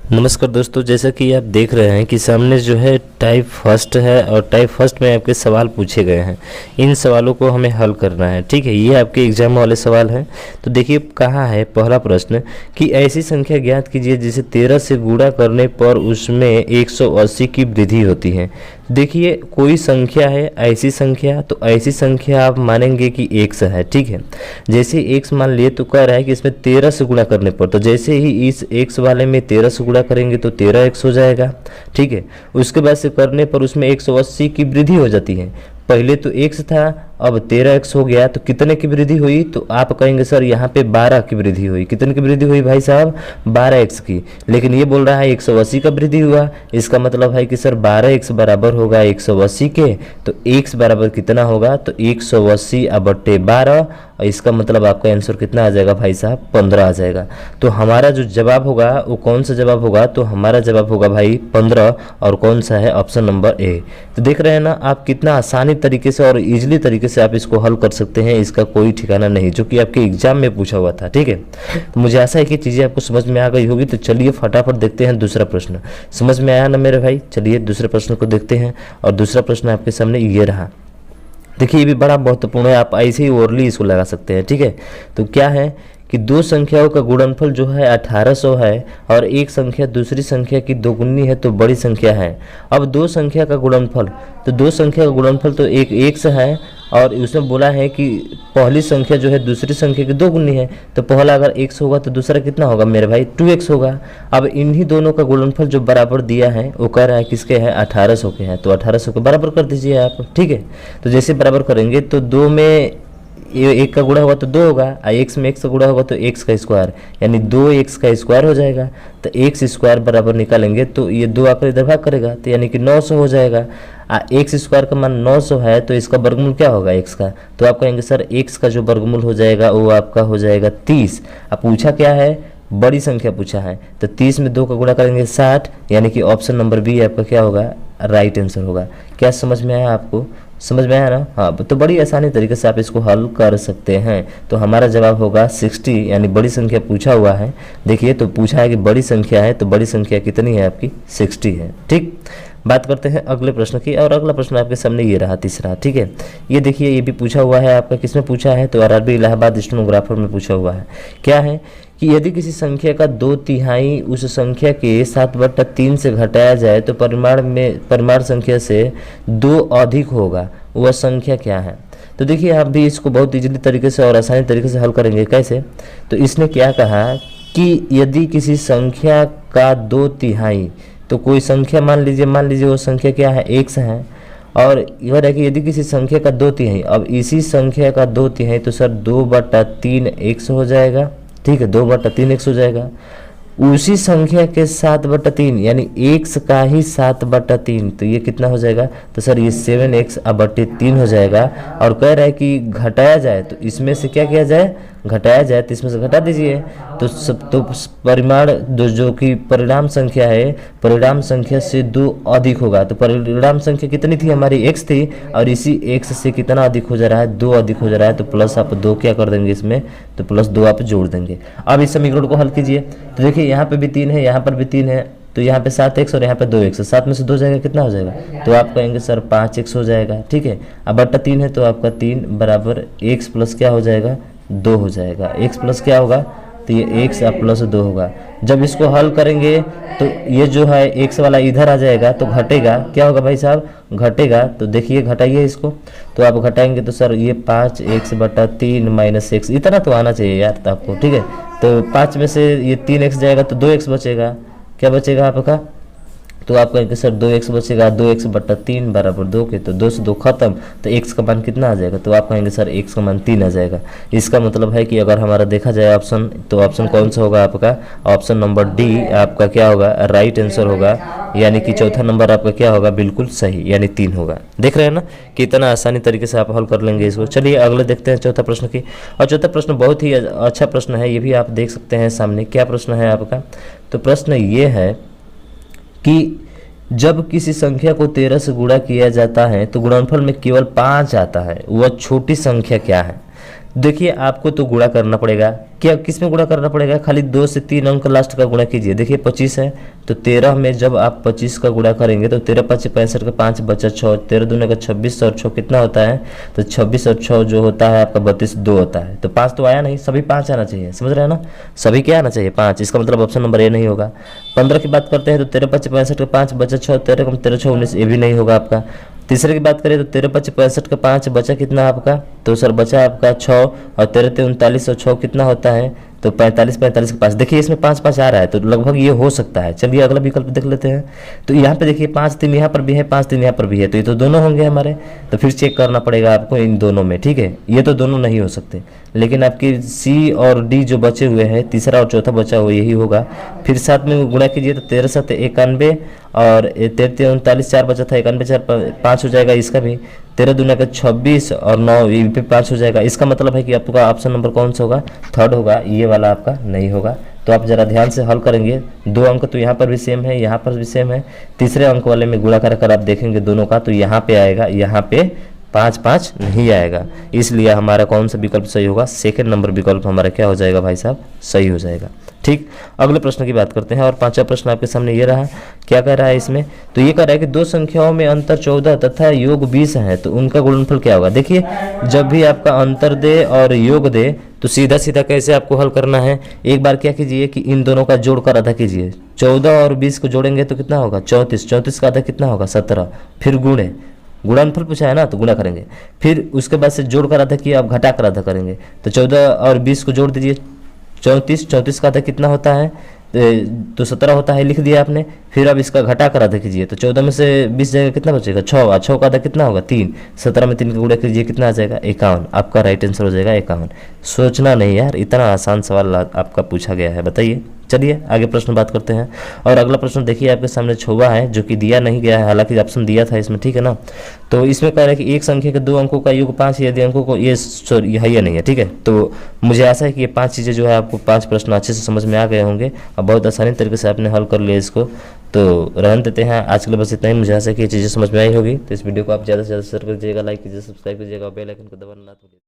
नमस्कार दोस्तों, जैसा कि आप देख रहे हैं कि सामने जो है टाइप फर्स्ट है और टाइप फर्स्ट में आपके सवाल पूछे गए हैं। इन सवालों को हमें हल करना है। ठीक है, ये आपके एग्जाम वाले सवाल हैं। तो देखिए कहाँ है पहला प्रश्न कि ऐसी संख्या ज्ञात कीजिए जिसे 13 से गुणा करने पर उसमें 180 की वृद्धि होती है। देखिए कोई संख्या है, ऐसी संख्या, तो ऐसी संख्या आप मानेंगे कि x है। ठीक है, जैसे x मान लिए तो कह रहा है कि इसमें 13 से गुणा करने पर, तो जैसे ही इस x वाले में 13 से गुणा करेंगे तो 13x हो जाएगा। ठीक है, उसके बाद से करने पर उसमें 180 की वृद्धि हो जाती है। पहले तो x था, अब 13x हो गया, तो कितने की वृद्धि हुई? तो आप कहेंगे सर यहाँ पे 12 की वृद्धि हुई। कितने की वृद्धि हुई भाई साहब? 12x की। लेकिन ये बोल रहा है 180 का वृद्धि हुआ। इसका मतलब है कि सर 12x बराबर होगा 180 के, तो x बराबर कितना होगा? तो 180/12। और इसका मतलब आपका आंसर कितना आ जाएगा भाई साहब? 15 आ जाएगा। तो हमारा जो जवाब होगा वो कौन सा जवाब होगा? तो हमारा जवाब होगा भाई 15, और कौन सा है? Option number A. तो देख रहे हैं ना आप, कितना आसानी तरीके से और इजीली तरीके से आप इसको हल कर सकते हैं। इसका कोई ठिकाना नहीं, जो कि आपके एग्जाम में पूछा हुआ था। ठीक है, तो मुझे आशा है कि चीज़ें आपको समझ में आ गई होगी। तो चलिए फटाफट देखते हैं दूसरा प्रश्न। समझ में आया ना मेरे भाई? चलिए दूसरे प्रश्न को देखते हैं। और दूसरा प्रश्न आपके सामने ये रहा। देखिए ये भी बड़ा महत्वपूर्ण है, आप ऐसे ही ओरली इसको लगा सकते हैं। ठीक है, तो क्या है कि दो संख्याओं का गुणनफल जो है 1800 है और एक संख्या दूसरी संख्या की दोगुनी है तो बड़ी संख्या है। अब दो संख्या का गुणनफल, तो दो संख्या का गुणनफल तो एक x है, और उसमें बोला है कि पहली संख्या जो है दूसरी संख्या की दोगुनी है। तो पहला अगर x होगा तो दूसरा कितना होगा मेरे भाई? 2x होगा। अब इन्हीं दोनों का गुणनफल जो बराबर दिया है वो कह रहा है किसके है? 1800 के हैं। तो 1800 के बराबर कर दीजिए आप। ठीक है, तो जैसे बराबर करेंगे तो दो में ये एक का गुणा होगा तो दो होगा, और x में x का गुणा होगा तो x का स्क्वायर, यानी 2x का स्क्वायर हो जाएगा। तो x स्क्वायर बराबर निकालेंगे तो ये दो आकर इधर भाग करेगा, तो यानी कि 900 हो जाएगा। x स्क्वायर का मान 900 है, तो इसका वर्गमूल क्या होगा x का? तो आप कहेंगे सर x का जो वर्गमूल हो जाएगा वो आपका हो जाएगा 30। अब पूछा क्या है? बड़ी संख्या पूछा है, तो 30 में 2 का गुणा करेंगे 60, यानी कि ऑप्शन नंबर बी आपका क्या होगा? राइट आंसर होगा। क्या समझ में आया आपको? समझ में आया ना? हाँ, तो बड़ी आसानी तरीके से आप इसको हल कर सकते हैं। तो हमारा जवाब होगा 60, यानी बड़ी संख्या पूछा हुआ है। देखिए तो पूछा है कि बड़ी संख्या है, तो बड़ी संख्या कितनी है आपकी? 60 है। ठीक, बात करते हैं अगले प्रश्न की। और अगला प्रश्न आपके सामने ये रहा, तीसरा। ठीक है, ये देखिए ये भी पूछा हुआ है आपका। किसमें पूछा है? तो आरआरबी इलाहाबाद स्टेनोग्राफर में पूछा हुआ है। क्या है कि यदि किसी संख्या का 2/3 उस संख्या के 7/3 से घटाया जाए तो परिमाण संख्या से 2 अधिक होगा, वह संख्या क्या है? तो देखिए आप भी इसको बहुत इजीली तरीके से और आसानी तरीके से हल करेंगे। कैसे? तो इसने क्या कहा कि यदि किसी संख्या का 2/3, तो कोई संख्या मान लीजिए वो संख्या क्या है? x है, और यह है कि यदि किसी संख्या का 2/3, अब इसी संख्या का 2/3 तो सर 2/3 x हो जाएगा। ठीक है, 2/3 x हो जाएगा। उसी संख्या के 7/3, यानी x का ही 7/3, तो ये कितना हो जाएगा? तो सर ये 7x/3 हो जाएगा। और कह रहा है कि घटाया जाए तो इसमें से क्या किया जाए? घटाया जाए, तो इसमें से घटा दीजिए। तो परिमाण जो कि परिणाम संख्या है, परिणाम संख्या से 2 अधिक होगा। तो परिणाम संख्या कितनी थी हमारी? x थी, और इसी x से कितना अधिक हो जा रहा है? 2 अधिक हो जा रहा है। तो प्लस आप 2 क्या कर देंगे इसमें? तो +2 आप जोड़ देंगे। अब इस समीकरण को हल कीजिए। तो देखिए यहाँ पे भी 3 है, यहाँ पर भी 3 है, तो यहाँ पे 7x और यहाँ पे 2x है। 7 में से 2 जाएगा, कितना हो जाएगा? तो आप कहेंगे सर 5x हो जाएगा। ठीक है, अब बट्टा 3 है, तो आपका 3 बराबर x प्लस क्या हो जाएगा? 2 हो जाएगा। x प्लस क्या होगा? तो ये x अब प्लस 2 होगा। जब इसको हल करेंगे तो ये जो है x वाला इधर आ जाएगा, तो घटेगा। क्या होगा भाई साहब? घटेगा। तो देखिए घटाइए इसको, तो आप घटाएंगे तो सर ये 5x/3 - x, इतना तो आना चाहिए यार आपको। ठीक है, तो 5 में से ये 3x जाएगा तो 2x बचेगा। क्या बचेगा आपका? तो आप कहेंगे सर 2x बचेगा, 2x/3 बराबर 2 के, तो 2 से 2 खत्म, तो x का मान कितना आ जाएगा? तो आप कहेंगे सर x का मान 3 आ जाएगा। इसका मतलब है कि अगर हमारा देखा जाए ऑप्शन, तो ऑप्शन कौन सा होगा आपका? ऑप्शन नंबर डी आपका क्या होगा? राइट आंसर होगा। यानी कि चौथा नंबर आपका क्या होगा? बिल्कुल सही, यानी 3 होगा। देख रहे हैं ना कि इतना आसानी तरीके से आप हल कर लेंगे इसको। चलिए अगले देखते हैं चौथा प्रश्न की। और चौथा प्रश्न बहुत ही अच्छा प्रश्न है, ये भी आप देख सकते हैं सामने। क्या प्रश्न है आपका? तो प्रश्न ये है कि जब किसी संख्या को 13 से गुणा किया जाता है तो गुणनफल में केवल 5 आता है, वह छोटी संख्या क्या है? देखिए आपको तो गुणा करना पड़ेगा, क्या किस में गुणा करना पड़ेगा, खाली 2 से 3 अंक लास्ट का गुणा कीजिए। देखिए 25 है तो 13 में जब आप 25 का गुणा करेंगे तो 13 5 65 का 5 बचा 6, 13 दूने का 26 और 6 कितना होता है, तो 26 और 6 जो होता है आपका 32 2 होता है। तो 5 तो आया नहीं, सभी 5 आना चाहिए, समझ रहे हैं ना, सभी क्या आना चाहिए 5, इसका मतलब ऑप्शन नंबर ए नहीं होगा। 15 की बात करते हैं तो 13 5 65 का 5 बचा 6, 13 कम 13 6 19, ये भी नहीं होगा आपका। तीसरे की बात करें तो 13 5 65 का 5 बचा कितना आपका, तो सर बचा आपका 6 और 13 39 और 6 कितना होता है, तो 45 45 के 5। देखिए इसमें 5 5 आ रहा है तो लगभग ये हो सकता है। चलिए अगला विकल्प देख लेते हैं। तो यहाँ पे देखिए 5 3 यहाँ पर भी है, 5 3 यहाँ पर भी है, तो ये तो दोनों होंगे हमारे, तो फिर चेक करना पड़ेगा आपको इन दोनों में, ठीक है। ये तो दोनों नहीं हो सकते, लेकिन आपकी सी और डी जो बचे हुए हैं, तीसरा और चौथा बचा हुआ यही होगा। फिर साथ में गुणा कीजिए तो 13 7 91 और 13 39 4 बचा था, 91 4 5 हो जाएगा इसका भी, 13 दूना का 26 और 9 ये भी 5 हो जाएगा। इसका मतलब है कि आपका ऑप्शन नंबर कौन सा होगा, थर्ड होगा, ये वाला आपका नहीं होगा। तो आप जरा ध्यान से हल करेंगे, 2 अंक तो यहाँ पर भी सेम है, यहाँ पर भी सेम है, तीसरे अंक वाले में गुणा कर आप देखेंगे दोनों का, तो यहाँ पे आएगा, यहाँ पे 5 5 नहीं आएगा, इसलिए हमारा कौन सा विकल्प सही होगा, सेकंड नंबर विकल्प हमारा क्या हो जाएगा भाई साहब, सही हो जाएगा। ठीक, अगले प्रश्न की बात करते हैं और पांचवा प्रश्न आपके सामने ये रहा। क्या कह रहा है इसमें, तो ये कह रहा है कि दो संख्याओं में अंतर 14 तथा योग 20 है, तो उनका गुणनफल क्या होगा। देखिए जब भी आपका अंतर दे और योग दे तो सीधा सीधा कैसे आपको हल करना है, एक बार क्या कीजिए कि इन दोनों का जोड़ कर आधा कीजिए, 14 और 20 को जोड़ेंगे तो कितना होगा 34, 34 का आधा कितना होगा 17, फिर गुणे, गुणनफल पूछा है ना तो गुणा करेंगे, फिर उसके बाद से जोड़ कर आधा किया, अब घटा कर आधा करेंगे, तो 14 और 20 को जोड़ दीजिए 34, 34 का आधा कितना होता है तो 17 होता है, लिख दिया आपने। फिर अब इसका घटा कर आधा कीजिए तो 14 में से 20 जाएगा कितना बचेगा 6, 6 का आधा कितना होगा 3, 17 में 3 का गुणा कीजिए कितना आ जाएगा 51, आपका राइट आंसर हो जाएगा 51। सोचना नहीं यार, इतना आसान सवाल आपका पूछा गया है, बताइए। चलिए आगे प्रश्न बात करते हैं और अगला प्रश्न देखिए आपके सामने छुआ है जो कि दिया नहीं गया है, हालांकि ऑप्शन दिया था इसमें, ठीक है ना। तो इसमें कह रहा है कि एक संख्या के 2 अंकों का योग 5 यदि अंकों को, ये सॉरी है या नहीं है, ठीक है। तो मुझे आशा है कि ये 5 चीज़ें जो है आपको 5 प्रश्न अच्छे से समझ में आ गए होंगे और बहुत आसानी तरीके से आपने हल कर लिया इसको। तो रहने देते हैं आज के लिए बस इतना ही। मुझे आशा है कि ये चीज़ें समझ में आई होगी। तो इस वीडियो को आप ज़्यादा से ज़्यादा शेयर कर दीजिएगा, लाइक कीजिए, सब्सक्राइब कीजिएगा, बेल आइकन को दबाना ना भूलिए।